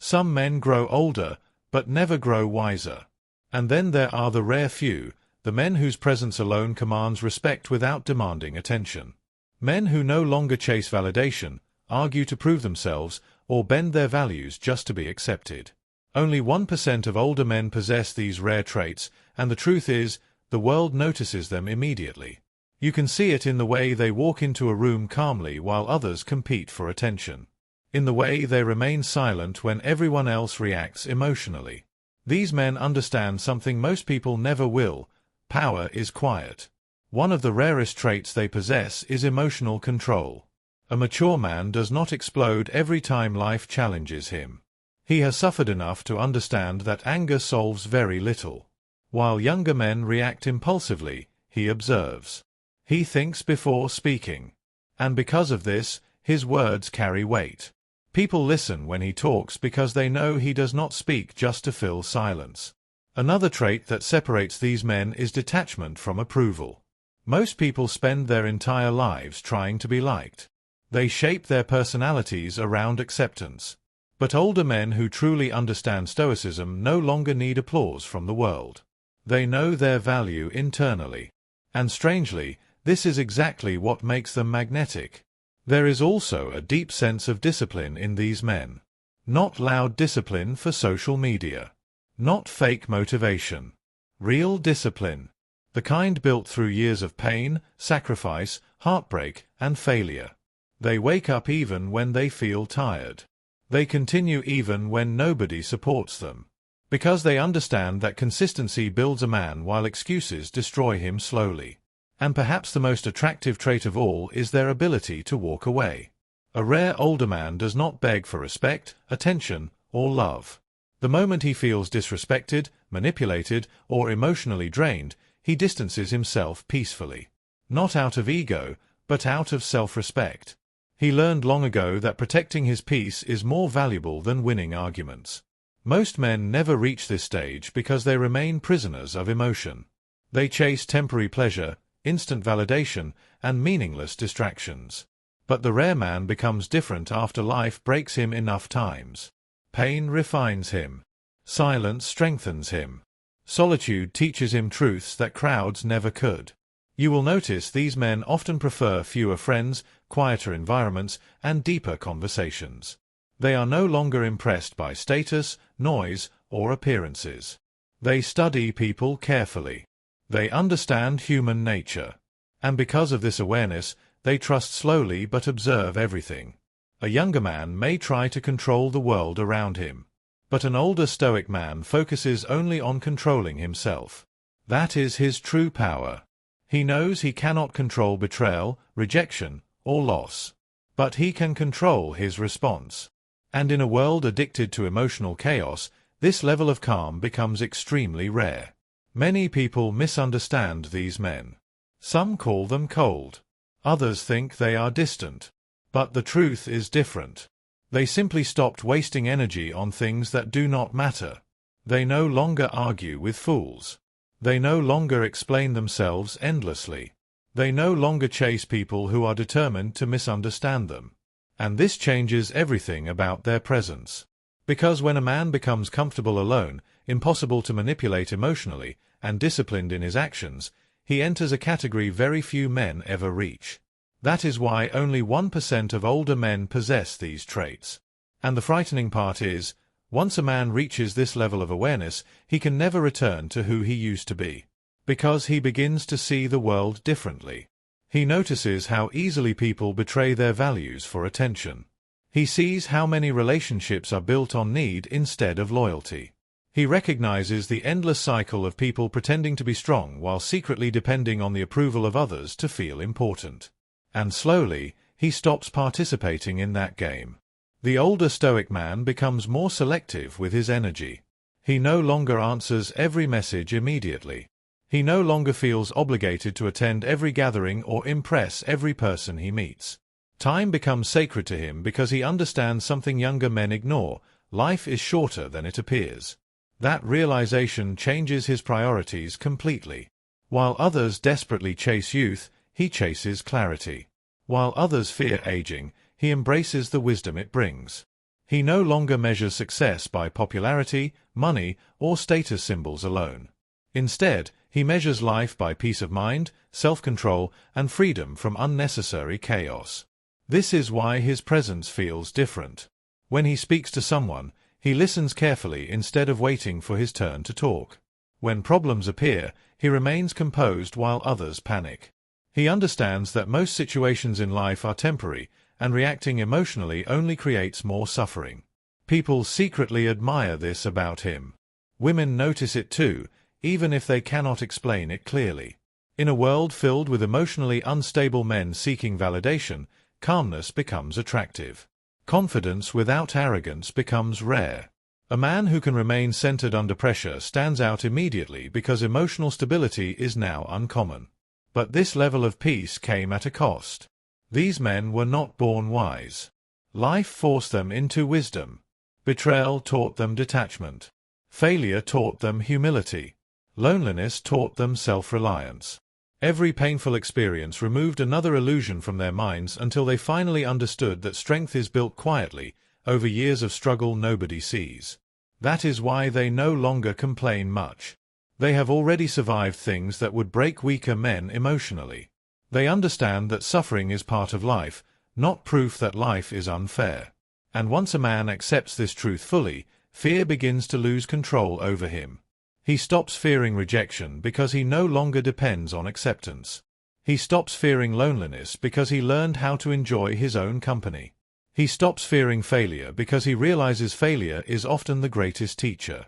Some men grow older, but never grow wiser. And then there are the rare few, the men whose presence alone commands respect without demanding attention. Men who no longer chase validation, argue to prove themselves, or bend their values just to be accepted. Only 1% of older men possess these rare traits, and the truth is, the world notices them immediately. You can see it in the way they walk into a room calmly while others compete for attention. In the way they remain silent when everyone else reacts emotionally. These men understand something most people never will: power is quiet. One of the rarest traits they possess is emotional control. A mature man does not explode every time life challenges him. He has suffered enough to understand that anger solves very little. While younger men react impulsively, he observes. He thinks before speaking. And because of this, his words carry weight. People listen when he talks because they know he does not speak just to fill silence. Another trait that separates these men is detachment from approval. Most people spend their entire lives trying to be liked. They shape their personalities around acceptance. But older men who truly understand Stoicism no longer need applause from the world. They know their value internally. And strangely, this is exactly what makes them magnetic. There is also a deep sense of discipline in these men. Not loud discipline for social media. Not fake motivation. Real discipline. The kind built through years of pain, sacrifice, heartbreak, and failure. They wake up even when they feel tired. They continue even when nobody supports them. Because they understand that consistency builds a man while excuses destroy him slowly. And perhaps the most attractive trait of all is their ability to walk away. A rare older man does not beg for respect, attention, or love. The moment he feels disrespected, manipulated, or emotionally drained, he distances himself peacefully. Not out of ego, but out of self-respect. He learned long ago that protecting his peace is more valuable than winning arguments. Most men never reach this stage because they remain prisoners of emotion. They chase temporary pleasure, instant validation, and meaningless distractions. But the rare man becomes different after life breaks him enough times. Pain refines him. Silence strengthens him. Solitude teaches him truths that crowds never could. You will notice these men often prefer fewer friends, quieter environments, and deeper conversations. They are no longer impressed by status, noise, or appearances. They study people carefully. They understand human nature. And because of this awareness, they trust slowly but observe everything. A younger man may try to control the world around him. But an older Stoic man focuses only on controlling himself. That is his true power. He knows he cannot control betrayal, rejection, or loss. But he can control his response. And in a world addicted to emotional chaos, this level of calm becomes extremely rare. Many people misunderstand these men. Some call them cold. Others think they are distant. But the truth is different. They simply stopped wasting energy on things that do not matter. They no longer argue with fools. They no longer explain themselves endlessly. They no longer chase people who are determined to misunderstand them. And this changes everything about their presence. Because when a man becomes comfortable alone, impossible to manipulate emotionally, and disciplined in his actions, he enters a category very few men ever reach. That is why only 1% of older men possess these traits. And the frightening part is, once a man reaches this level of awareness, he can never return to who he used to be. Because he begins to see the world differently. He notices how easily people betray their values for attention. He sees how many relationships are built on need instead of loyalty. He recognizes the endless cycle of people pretending to be strong while secretly depending on the approval of others to feel important. And slowly, he stops participating in that game. The older Stoic man becomes more selective with his energy. He no longer answers every message immediately. He no longer feels obligated to attend every gathering or impress every person he meets. Time becomes sacred to him because he understands something younger men ignore: life is shorter than it appears. That realization changes his priorities completely. While others desperately chase youth, he chases clarity. While others fear aging, he embraces the wisdom it brings. He no longer measures success by popularity, money, or status symbols alone. Instead, he measures life by peace of mind, self-control, and freedom from unnecessary chaos. This is why his presence feels different. When he speaks to someone, he listens carefully instead of waiting for his turn to talk. When problems appear, he remains composed while others panic. He understands that most situations in life are temporary, and reacting emotionally only creates more suffering. People secretly admire this about him. Women notice it too, even if they cannot explain it clearly. In a world filled with emotionally unstable men seeking validation, calmness becomes attractive. Confidence without arrogance becomes rare. A man who can remain centered under pressure stands out immediately because emotional stability is now uncommon. But this level of peace came at a cost. These men were not born wise. Life forced them into wisdom. Betrayal taught them detachment. Failure taught them humility. Loneliness taught them self-reliance. Every painful experience removed another illusion from their minds until they finally understood that strength is built quietly, over years of struggle nobody sees. That is why they no longer complain much. They have already survived things that would break weaker men emotionally. They understand that suffering is part of life, not proof that life is unfair. And once a man accepts this truth fully, fear begins to lose control over him. He stops fearing rejection because he no longer depends on acceptance. He stops fearing loneliness because he learned how to enjoy his own company. He stops fearing failure because he realizes failure is often the greatest teacher.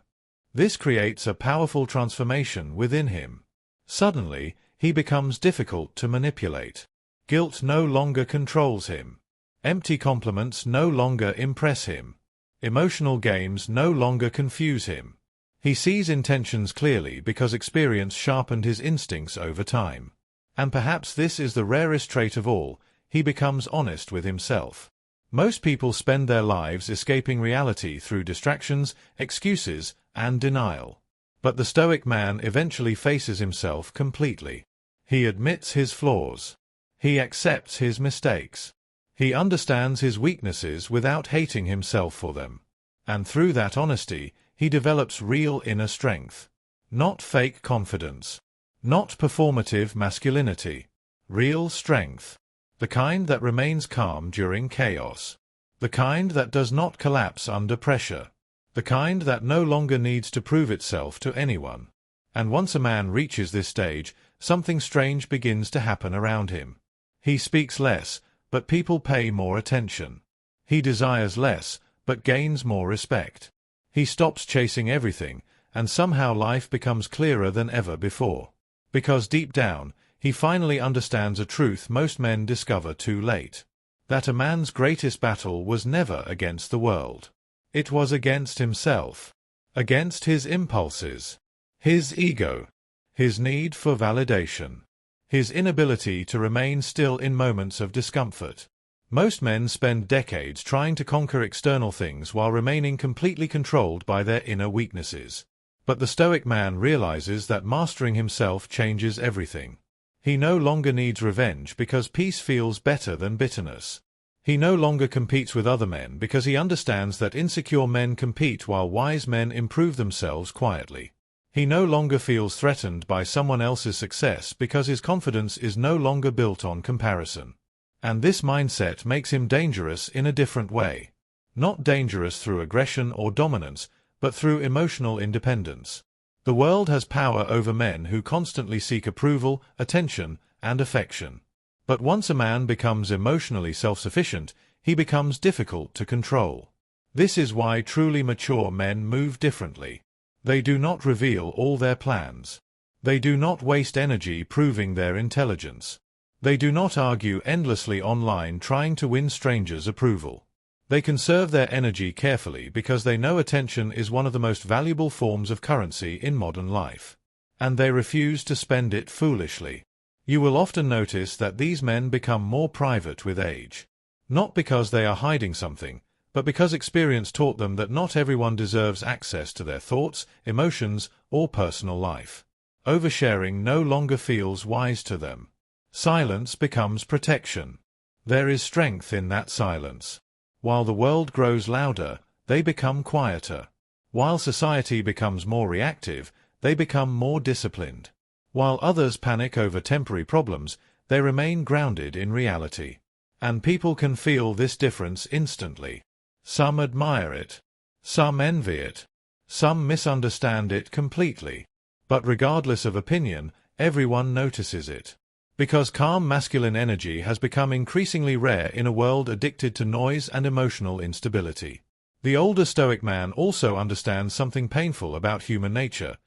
This creates a powerful transformation within him. Suddenly, he becomes difficult to manipulate. Guilt no longer controls him. Empty compliments no longer impress him. Emotional games no longer confuse him. He sees intentions clearly because experience sharpened his instincts over time. And perhaps this is the rarest trait of all, he becomes honest with himself. Most people spend their lives escaping reality through distractions, excuses, and denial. But the Stoic man eventually faces himself completely. He admits his flaws. He accepts his mistakes. He understands his weaknesses without hating himself for them. And through that honesty, he develops real inner strength. Not fake confidence. Not performative masculinity. Real strength. The kind that remains calm during chaos. The kind that does not collapse under pressure. The kind that no longer needs to prove itself to anyone. And once a man reaches this stage, something strange begins to happen around him. He speaks less, but people pay more attention. He desires less, but gains more respect. He stops chasing everything, and somehow life becomes clearer than ever before. Because deep down, he finally understands a truth most men discover too late. That a man's greatest battle was never against the world. It was against himself. Against his impulses. His ego. His need for validation. His inability to remain still in moments of discomfort. Most men spend decades trying to conquer external things while remaining completely controlled by their inner weaknesses. But the Stoic man realizes that mastering himself changes everything. He no longer needs revenge because peace feels better than bitterness. He no longer competes with other men because he understands that insecure men compete while wise men improve themselves quietly. He no longer feels threatened by someone else's success because his confidence is no longer built on comparison. And this mindset makes him dangerous in a different way. Not dangerous through aggression or dominance, but through emotional independence. The world has power over men who constantly seek approval, attention, and affection. But once a man becomes emotionally self-sufficient, he becomes difficult to control. This is why truly mature men move differently. They do not reveal all their plans. They do not waste energy proving their intelligence. They do not argue endlessly online trying to win strangers' approval. They conserve their energy carefully because they know attention is one of the most valuable forms of currency in modern life. And they refuse to spend it foolishly. You will often notice that these men become more private with age. Not because they are hiding something, but because experience taught them that not everyone deserves access to their thoughts, emotions, or personal life. Oversharing no longer feels wise to them. Silence becomes protection. There is strength in that silence. While the world grows louder, they become quieter. While society becomes more reactive, they become more disciplined. While others panic over temporary problems, they remain grounded in reality. And people can feel this difference instantly. Some admire it. Some envy it. Some misunderstand it completely. But regardless of opinion, everyone notices it. Because calm masculine energy has become increasingly rare in a world addicted to noise and emotional instability. The older Stoic man also understands something painful about human nature.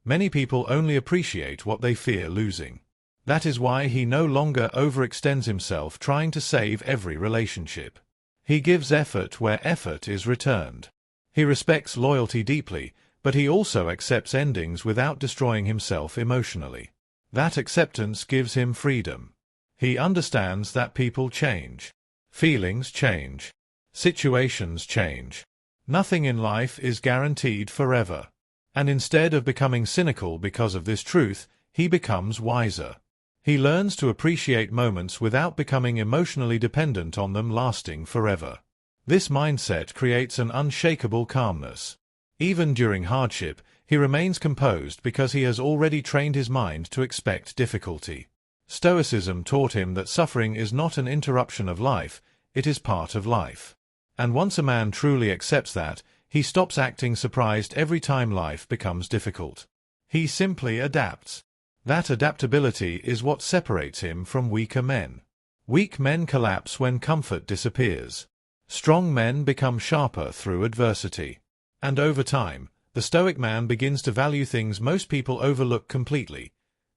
Many people only appreciate what they fear losing. That is why he no longer overextends himself trying to save every relationship. He gives effort where effort is returned. He respects loyalty deeply, but he also accepts endings without destroying himself emotionally. That acceptance gives him freedom. He understands that people change. Feelings change. Situations change. Nothing in life is guaranteed forever. And instead of becoming cynical because of this truth, he becomes wiser. He learns to appreciate moments without becoming emotionally dependent on them lasting forever. This mindset creates an unshakable calmness. Even during hardship, he remains composed because he has already trained his mind to expect difficulty. Stoicism taught him that suffering is not an interruption of life, it is part of life. And once a man truly accepts that, he stops acting surprised every time life becomes difficult. He simply adapts. That adaptability is what separates him from weaker men. Weak men collapse when comfort disappears. Strong men become sharper through adversity. And over time, the Stoic man begins to value things most people overlook completely.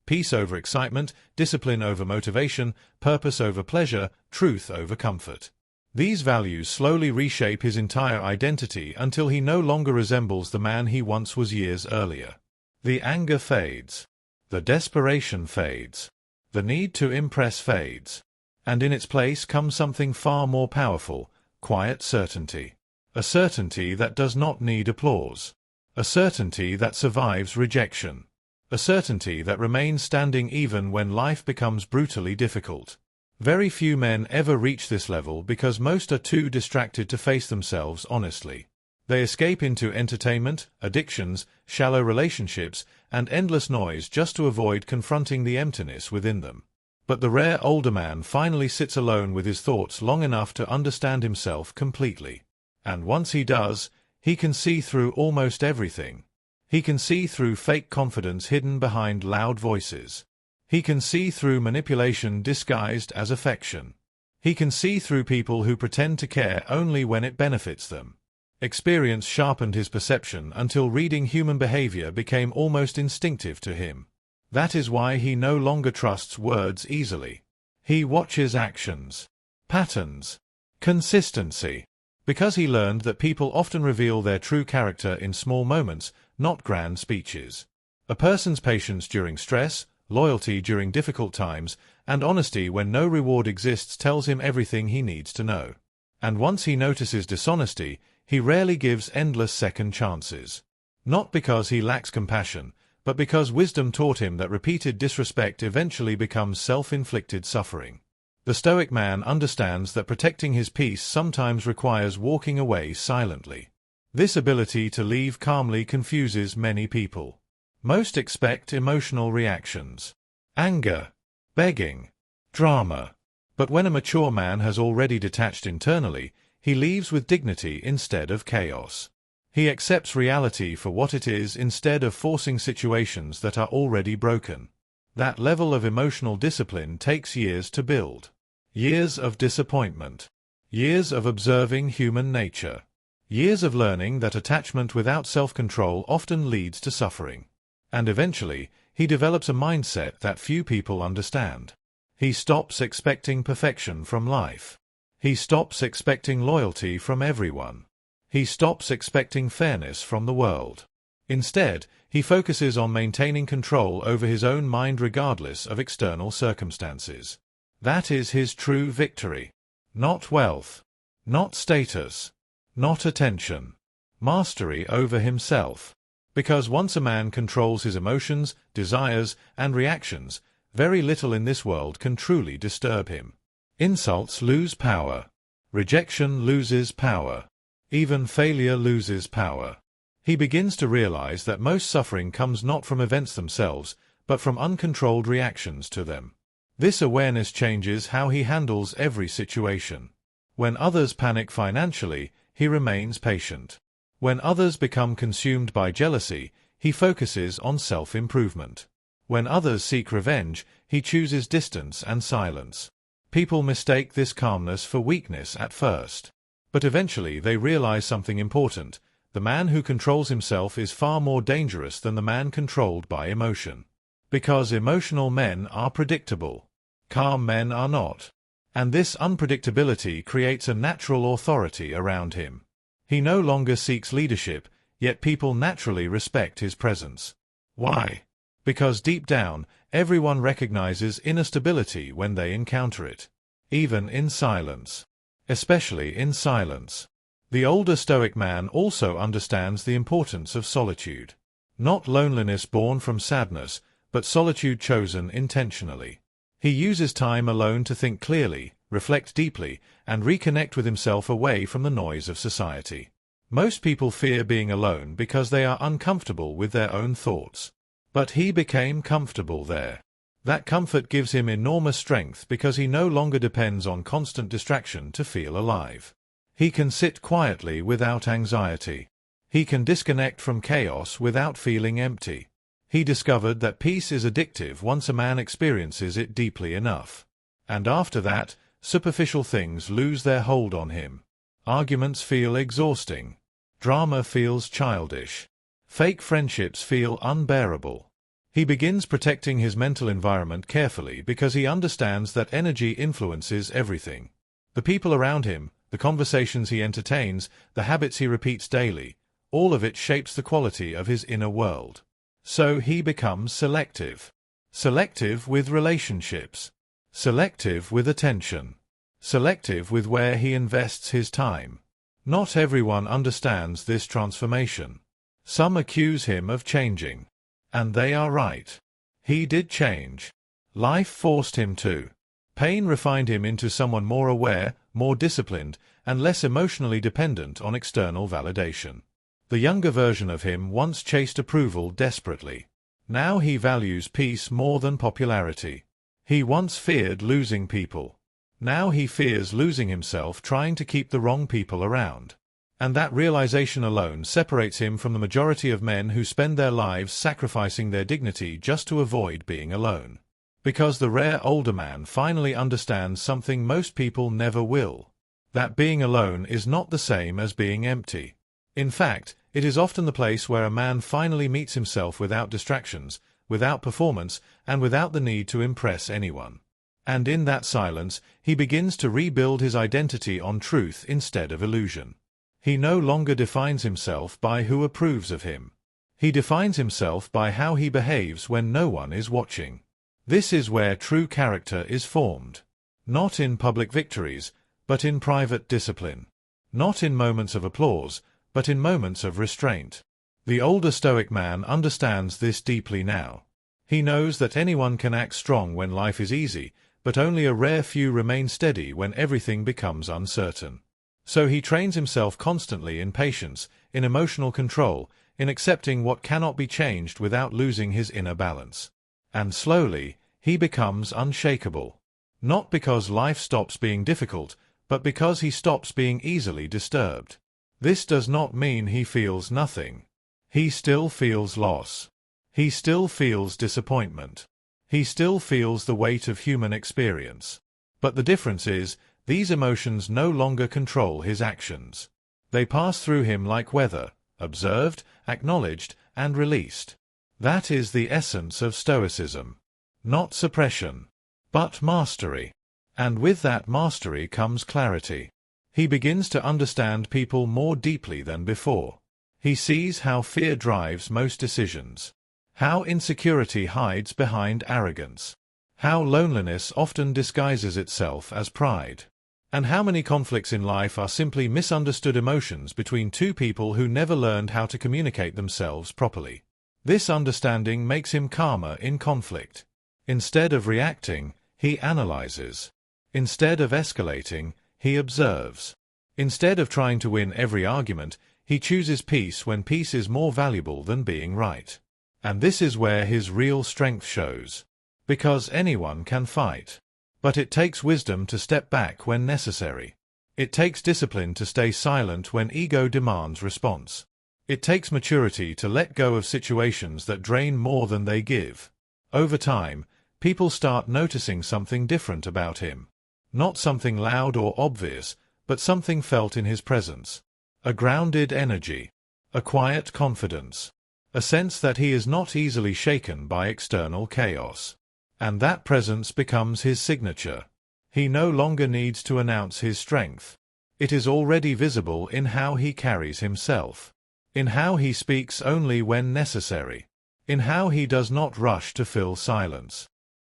Peace over excitement, discipline over motivation, purpose over pleasure, truth over comfort. These values slowly reshape his entire identity until he no longer resembles the man he once was years earlier. The anger fades. The desperation fades. The need to impress fades. And in its place comes something far more powerful, quiet certainty. A certainty that does not need applause. A certainty that survives rejection. A certainty that remains standing even when life becomes brutally difficult. Very few men ever reach this level because most are too distracted to face themselves honestly. They escape into entertainment, addictions, shallow relationships, and endless noise just to avoid confronting the emptiness within them. But the rare older man finally sits alone with his thoughts long enough to understand himself completely. And once he does, he can see through almost everything. He can see through fake confidence hidden behind loud voices. He can see through manipulation disguised as affection. He can see through people who pretend to care only when it benefits them. Experience sharpened his perception until reading human behavior became almost instinctive to him. That is why he no longer trusts words easily. He watches actions, patterns, consistency. Because he learned that people often reveal their true character in small moments, not grand speeches. A person's patience during stress, loyalty during difficult times, and honesty when no reward exists tells him everything he needs to know. And once he notices dishonesty, he rarely gives endless second chances. Not because he lacks compassion, but because wisdom taught him that repeated disrespect eventually becomes self-inflicted suffering. The Stoic man understands that protecting his peace sometimes requires walking away silently. This ability to leave calmly confuses many people. Most expect emotional reactions. Anger, begging, drama. But when a mature man has already detached internally, he leaves with dignity instead of chaos. He accepts reality for what it is instead of forcing situations that are already broken. That level of emotional discipline takes years to build. Years of disappointment. Years of observing human nature. Years of learning that attachment without self-control often leads to suffering. And eventually, he develops a mindset that few people understand. He stops expecting perfection from life. He stops expecting loyalty from everyone. He stops expecting fairness from the world. Instead, he focuses on maintaining control over his own mind regardless of external circumstances. That is his true victory. Not wealth. Not status. Not attention. Mastery over himself. Because once a man controls his emotions, desires, and reactions, very little in this world can truly disturb him. Insults lose power. Rejection loses power. Even failure loses power. He begins to realize that most suffering comes not from events themselves, but from uncontrolled reactions to them. This awareness changes how he handles every situation. When others panic financially, he remains patient. When others become consumed by jealousy, he focuses on self-improvement. When others seek revenge, he chooses distance and silence. People mistake this calmness for weakness at first. But eventually they realize something important. The man who controls himself is far more dangerous than the man controlled by emotion. Because emotional men are predictable. Calm men are not. And this unpredictability creates a natural authority around him. He no longer seeks leadership, yet people naturally respect his presence. Why? Because deep down, everyone recognizes inner stability when they encounter it. Even in silence. Especially in silence. The older Stoic man also understands the importance of solitude. Not loneliness born from sadness, but solitude chosen intentionally. He uses time alone to think clearly, reflect deeply, and reconnect with himself away from the noise of society. Most people fear being alone because they are uncomfortable with their own thoughts. But he became comfortable there. That comfort gives him enormous strength because he no longer depends on constant distraction to feel alive. He can sit quietly without anxiety. He can disconnect from chaos without feeling empty. He discovered that peace is addictive once a man experiences it deeply enough. And after that, superficial things lose their hold on him. Arguments feel exhausting. Drama feels childish. Fake friendships feel unbearable. He begins protecting his mental environment carefully because he understands that energy influences everything. The people around him, the conversations he entertains, the habits he repeats daily, all of it shapes the quality of his inner world. So he becomes selective. Selective with relationships. Selective with attention. Selective with where he invests his time. Not everyone understands this transformation. Some accuse him of changing. And they are right. He did change. Life forced him to. Pain refined him into someone more aware, more disciplined, and less emotionally dependent on external validation. The younger version of him once chased approval desperately. Now he values peace more than popularity. He once feared losing people. Now he fears losing himself trying to keep the wrong people around. And that realization alone separates him from the majority of men who spend their lives sacrificing their dignity just to avoid being alone. Because the rare older man finally understands something most people never will. That being alone is not the same as being empty. In fact, it is often the place where a man finally meets himself without distractions, without performance, and without the need to impress anyone. And in that silence, he begins to rebuild his identity on truth instead of illusion. He no longer defines himself by who approves of him. He defines himself by how he behaves when no one is watching. This is where true character is formed. Not in public victories, but in private discipline. Not in moments of applause, but in moments of restraint. The older Stoic man understands this deeply now. He knows that anyone can act strong when life is easy, but only a rare few remain steady when everything becomes uncertain. So he trains himself constantly in patience, in emotional control, in accepting what cannot be changed without losing his inner balance. And slowly, he becomes unshakable. Not because life stops being difficult, but because he stops being easily disturbed. This does not mean he feels nothing. He still feels loss. He still feels disappointment. He still feels the weight of human experience. But the difference is, these emotions no longer control his actions. They pass through him like weather, observed, acknowledged, and released. That is the essence of Stoicism. Not suppression, but mastery. And with that mastery comes clarity. He begins to understand people more deeply than before. He sees how fear drives most decisions. How insecurity hides behind arrogance. How loneliness often disguises itself as pride. And how many conflicts in life are simply misunderstood emotions between two people who never learned how to communicate themselves properly. This understanding makes him calmer in conflict. Instead of reacting, he analyzes. Instead of escalating, he observes. Instead of trying to win every argument, he chooses peace when peace is more valuable than being right. And this is where his real strength shows. Because anyone can fight. But it takes wisdom to step back when necessary. It takes discipline to stay silent when ego demands response. It takes maturity to let go of situations that drain more than they give. Over time, people start noticing something different about him. Not something loud or obvious, but something felt in his presence. A grounded energy. A quiet confidence. A sense that he is not easily shaken by external chaos. And that presence becomes his signature. He no longer needs to announce his strength. It is already visible in how he carries himself. In how he speaks only when necessary. In how he does not rush to fill silence.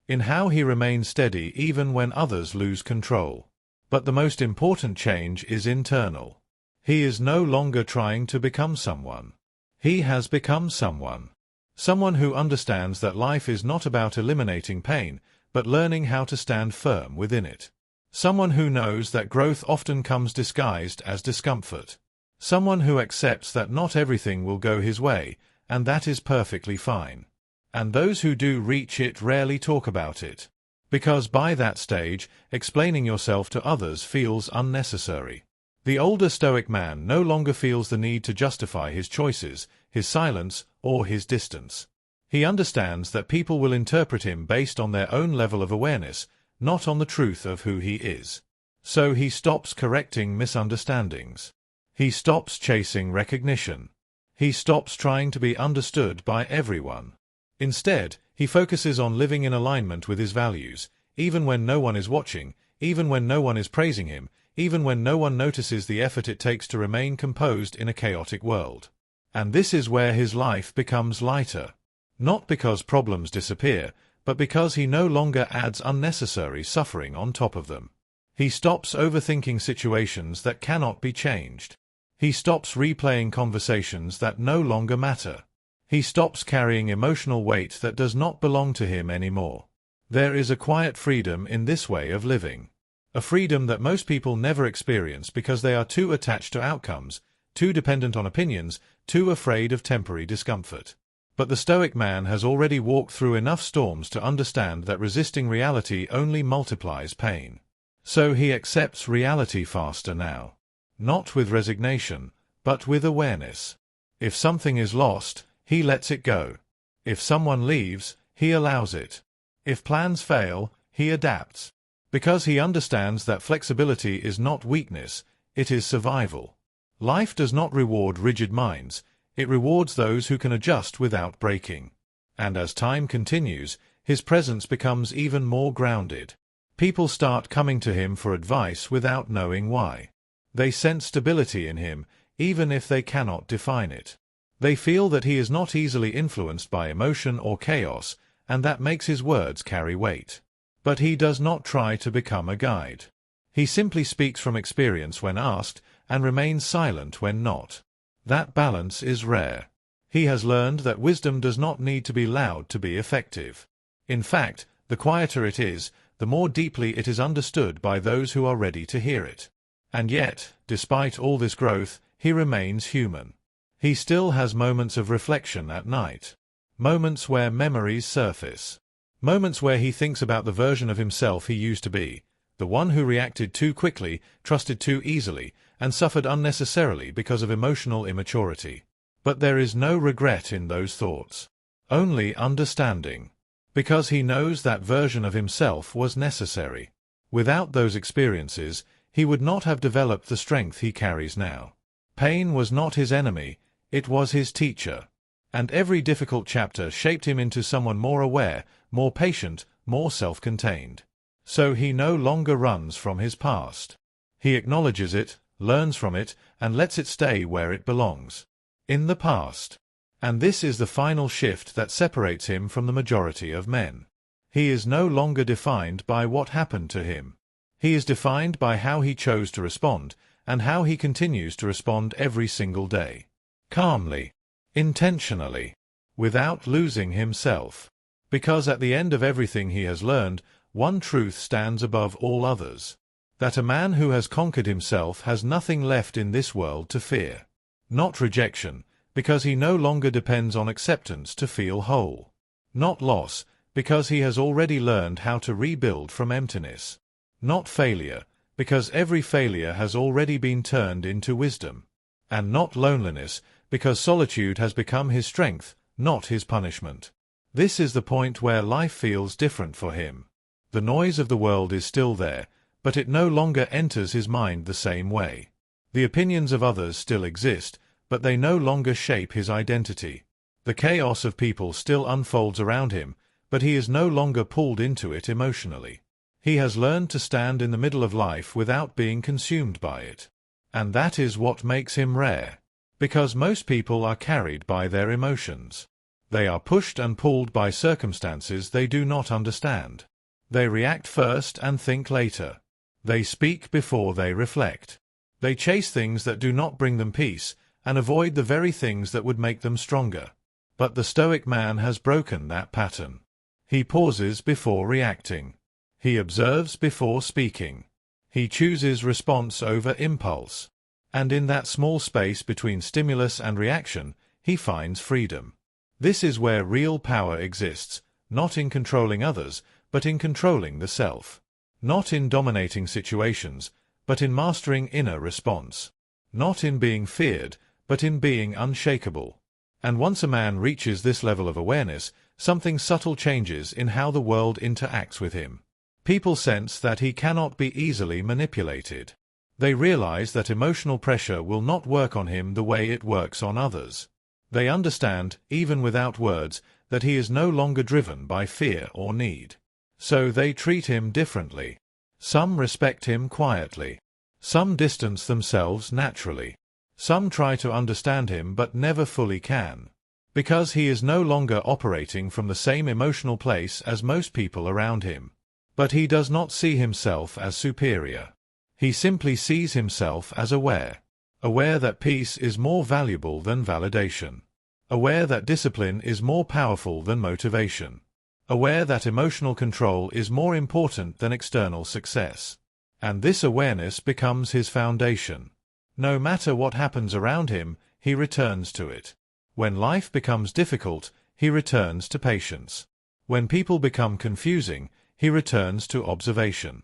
In how he remains steady even when others lose control. But the most important change is internal. He is no longer trying to become someone. He has become someone. Someone who understands that life is not about eliminating pain, but learning how to stand firm within it. Someone who knows that growth often comes disguised as discomfort. Someone who accepts that not everything will go his way, and that is perfectly fine. And those who do reach it rarely talk about it. Because by that stage, explaining yourself to others feels unnecessary. The older Stoic man no longer feels the need to justify his choices, his silence, or his distance. He understands that people will interpret him based on their own level of awareness, not on the truth of who he is. So he stops correcting misunderstandings. He stops chasing recognition. He stops trying to be understood by everyone. Instead, he focuses on living in alignment with his values, even when no one is watching, even when no one is praising him, even when no one notices the effort it takes to remain composed in a chaotic world. And this is where his life becomes lighter. Not because problems disappear, but because he no longer adds unnecessary suffering on top of them. He stops overthinking situations that cannot be changed. He stops replaying conversations that no longer matter. He stops carrying emotional weight that does not belong to him anymore. There is a quiet freedom in this way of living. A freedom that most people never experience because they are too attached to outcomes, too dependent on opinions, too afraid of temporary discomfort. But the Stoic man has already walked through enough storms to understand that resisting reality only multiplies pain. So he accepts reality faster now. Not with resignation, but with awareness. If something is lost, he lets it go. If someone leaves, he allows it. If plans fail, he adapts. Because he understands that flexibility is not weakness, it is survival. Life does not reward rigid minds, it rewards those who can adjust without breaking. And as time continues, his presence becomes even more grounded. People start coming to him for advice without knowing why. They sense stability in him, even if they cannot define it. They feel that he is not easily influenced by emotion or chaos, and that makes his words carry weight. But he does not try to become a guide. He simply speaks from experience when asked, and remains silent when not. That balance is rare. He has learned that wisdom does not need to be loud to be effective. In fact, the quieter it is, the more deeply it is understood by those who are ready to hear it. And yet, despite all this growth, he remains human. He still has moments of reflection at night. Moments where memories surface. Moments where he thinks about the version of himself he used to be, the one who reacted too quickly, trusted too easily, and suffered unnecessarily because of emotional immaturity. But there is no regret in those thoughts. Only understanding. Because he knows that version of himself was necessary. Without those experiences, he would not have developed the strength he carries now. Pain was not his enemy, it was his teacher. And every difficult chapter shaped him into someone more aware, more patient, more self-contained. So he no longer runs from his past. He acknowledges it, learns from it, and lets it stay where it belongs. In the past. And this is the final shift that separates him from the majority of men. He is no longer defined by what happened to him. He is defined by how he chose to respond, and how he continues to respond every single day. Calmly. Intentionally. Without losing himself. Because at the end of everything he has learned, one truth stands above all others. that a man who has conquered himself has nothing left in this world to fear. Not rejection, because he no longer depends on acceptance to feel whole. Not loss, because he has already learned how to rebuild from emptiness. Not failure, because every failure has already been turned into wisdom. And not loneliness, because solitude has become his strength, not his punishment. This is the point where life feels different for him. The noise of the world is still there, but it no longer enters his mind the same way. The opinions of others still exist, but they no longer shape his identity. The chaos of people still unfolds around him, but he is no longer pulled into it emotionally. He has learned to stand in the middle of life without being consumed by it. And that is what makes him rare. Because most people are carried by their emotions. They are pushed and pulled by circumstances they do not understand. They react first and think later. They speak before they reflect. They chase things that do not bring them peace, and avoid the very things that would make them stronger. But the Stoic man has broken that pattern. He pauses before reacting. He observes before speaking. He chooses response over impulse. And in that small space between stimulus and reaction, he finds freedom. This is where real power exists, not in controlling others, but in controlling the self. Not in dominating situations, but in mastering inner response. Not in being feared, but in being unshakable. And once a man reaches this level of awareness, something subtle changes in how the world interacts with him. People sense that he cannot be easily manipulated. They realize that emotional pressure will not work on him the way it works on others. They understand, even without words, that he is no longer driven by fear or need. So they treat him differently. Some respect him quietly. Some distance themselves naturally. Some try to understand him but never fully can. Because he is no longer operating from the same emotional place as most people around him. But he does not see himself as superior. He simply sees himself as aware. Aware that peace is more valuable than validation. Aware that discipline is more powerful than motivation. Aware that emotional control is more important than external success. And this awareness becomes his foundation. No matter what happens around him, he returns to it. When life becomes difficult, he returns to patience. When people become confusing, he returns to observation.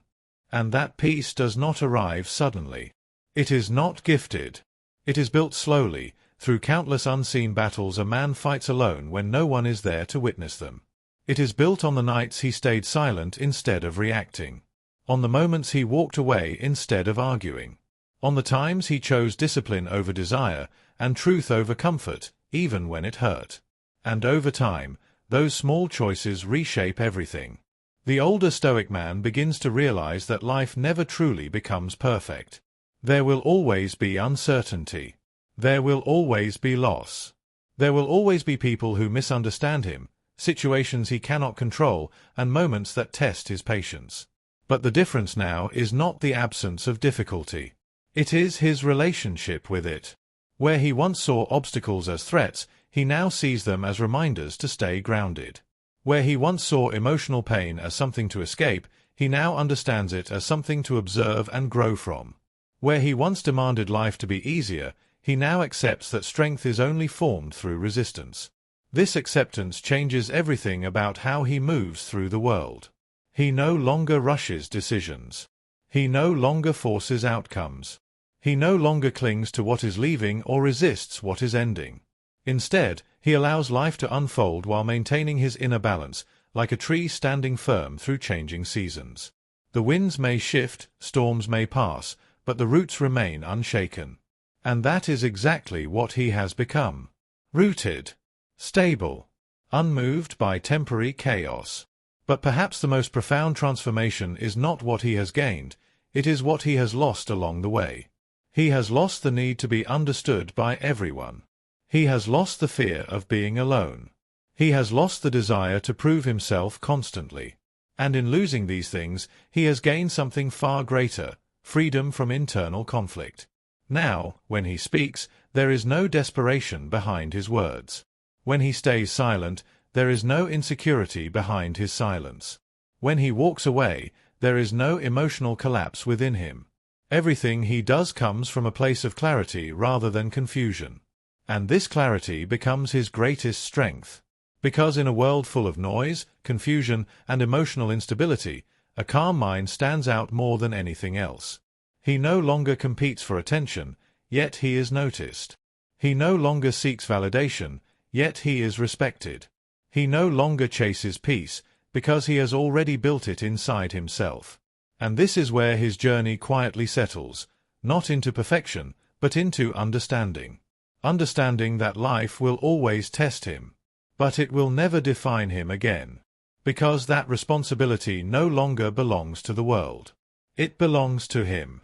And that peace does not arrive suddenly. It is not gifted. It is built slowly, through countless unseen battles a man fights alone when no one is there to witness them. It is built on the nights he stayed silent instead of reacting. On the moments he walked away instead of arguing. On the times he chose discipline over desire, and truth over comfort, even when it hurt. And over time, those small choices reshape everything. The older Stoic man begins to realize that life never truly becomes perfect. There will always be uncertainty. There will always be loss. There will always be people who misunderstand him, situations he cannot control, and moments that test his patience. But the difference now is not the absence of difficulty. It is his relationship with it. Where he once saw obstacles as threats, he now sees them as reminders to stay grounded. Where he once saw emotional pain as something to escape, he now understands it as something to observe and grow from. Where he once demanded life to be easier, he now accepts that strength is only formed through resistance. This acceptance changes everything about how he moves through the world. He no longer rushes decisions. He no longer forces outcomes. He no longer clings to what is leaving or resists what is ending. Instead, he allows life to unfold while maintaining his inner balance, like a tree standing firm through changing seasons. The winds may shift, storms may pass, but the roots remain unshaken. And that is exactly what he has become. Rooted. Stable. Unmoved by temporary chaos. But perhaps the most profound transformation is not what he has gained, it is what he has lost along the way. He has lost the need to be understood by everyone. He has lost the fear of being alone. He has lost the desire to prove himself constantly. And in losing these things, he has gained something far greater, freedom from internal conflict. Now, when he speaks, there is no desperation behind his words. When he stays silent, there is no insecurity behind his silence. When he walks away, There is no emotional collapse within him. Everything he does comes from a place of clarity rather than confusion. And this clarity becomes his greatest strength. Because in a world full of noise, confusion, and emotional instability, a calm mind stands out more than anything else. He no longer competes for attention, yet he is noticed. He no longer seeks validation, yet he is respected. He no longer chases peace, because he has already built it inside himself. And this is where his journey quietly settles, not into perfection, but into understanding. Understanding that life will always test him, but it will never define him again. Because that responsibility no longer belongs to the world. It belongs to him.